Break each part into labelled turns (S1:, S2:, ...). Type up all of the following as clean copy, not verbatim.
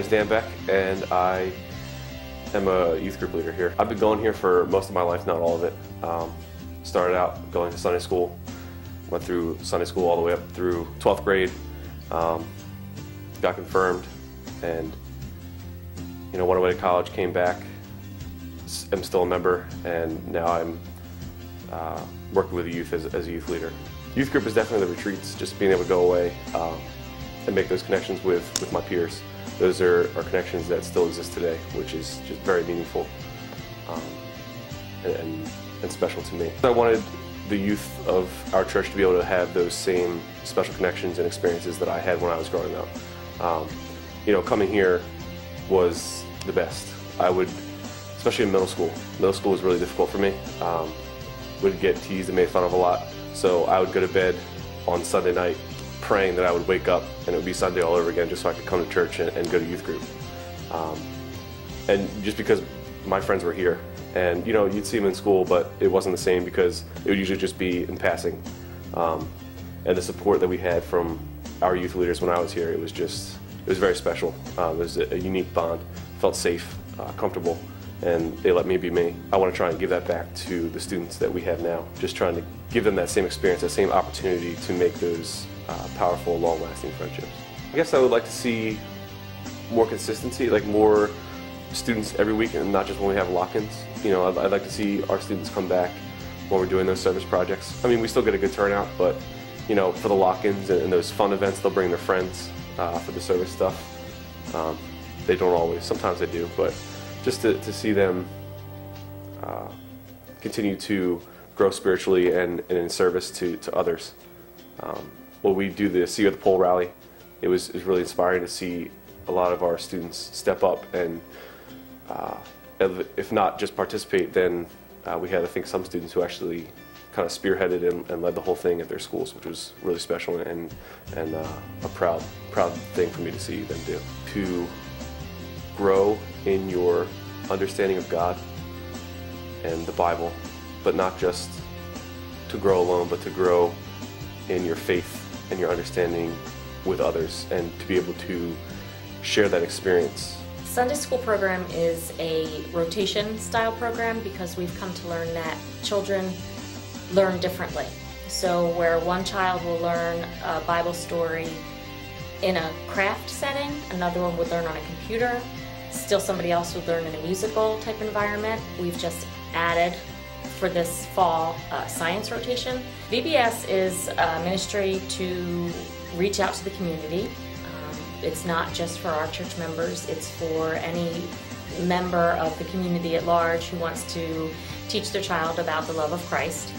S1: name is Dan Beck, and I am a youth group leader here. I've been going here for most of my life, not all of it. Started out going to Sunday school, went through Sunday school all the way up through 12th grade, got confirmed, and went away to college, came back, am still a member, and now I'm working with the youth as a youth leader. Youth group is definitely the retreats, just being able to go away and make those connections with my peers. Those are connections that still exist today, which is just very meaningful and special to me. I wanted the youth of our church to be able to have those same special connections and experiences that I had when I was growing up. Coming here was the best. I would, especially in middle school. Middle school was really difficult for me. Would get teased and made fun of a lot. So I would go to bed on Sunday night praying that I would wake up and it would be Sunday all over again just so I could come to church and go to youth group. And just because my friends were here, and you'd see them in school, but it wasn't the same because it would usually just be in passing. And the support that we had from our youth leaders when I was here, it was very special. It was a unique bond. Felt safe, comfortable, and they let me be me. I want to try and give that back to the students that we have now, just trying to give them that same experience, that same opportunity to make those powerful, long-lasting friendships. I guess I would like to see more consistency, like more students every week and not just when we have lock-ins. I'd like to see our students come back when we're doing those service projects. I mean, we still get a good turnout, but for the lock-ins and those fun events, they'll bring their friends for the service stuff. They don't always, sometimes they do, but just to see them continue to grow spiritually and in service to others. When we do the See You at the Pole rally, it was really inspiring to see a lot of our students step up and if not just participate, then we had, I think, some students who actually kind of spearheaded and led the whole thing at their schools, which was really special and a proud thing for me to see them do. To grow in your understanding of God and the Bible, but not just to grow alone, but to grow in your faith and your understanding with others, and to be able to share that experience.
S2: Sunday school program is a rotation style program because we've come to learn that children learn differently. So where one child will learn a Bible story in a craft setting, another one would learn on a computer, still somebody else would learn in a musical type environment. We've just added for this fall science rotation. VBS is a ministry to reach out to the community. It's not just for our church members, it's for any member of the community at large who wants to teach their child about the love of Christ.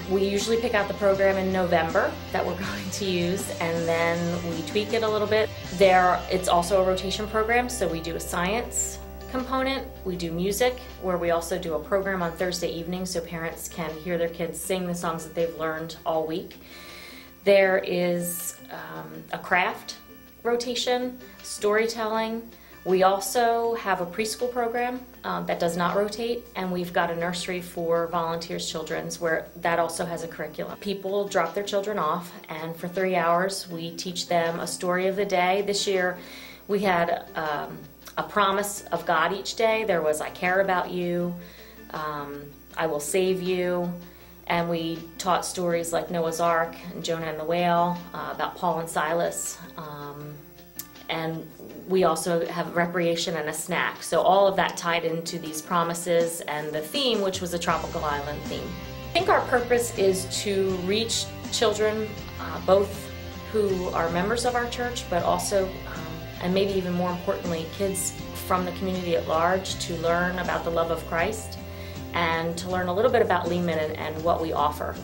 S2: We usually pick out the program in November that we're going to use, and then we tweak it a little bit. It's also a rotation program, so we do a science component, we do music, where we also do a program on Thursday evening so parents can hear their kids sing the songs that they've learned all week. There is a craft rotation, storytelling. We also have a preschool program that does not rotate, and we've got a nursery for volunteers children's where that also has a curriculum. People drop their children off, and for 3 hours we teach them a story of the day. This year we had a promise of God each day. There was, I care about you, I will save you, and we taught stories like Noah's Ark and Jonah and the whale, about Paul and Silas, and we also have recreation and a snack. So all of that tied into these promises and the theme, which was a tropical island theme. I think our purpose is to reach children, both who are members of our church, but also, and maybe even more importantly, kids from the community at large, to learn about the love of Christ and to learn a little bit about Lehman and what we offer.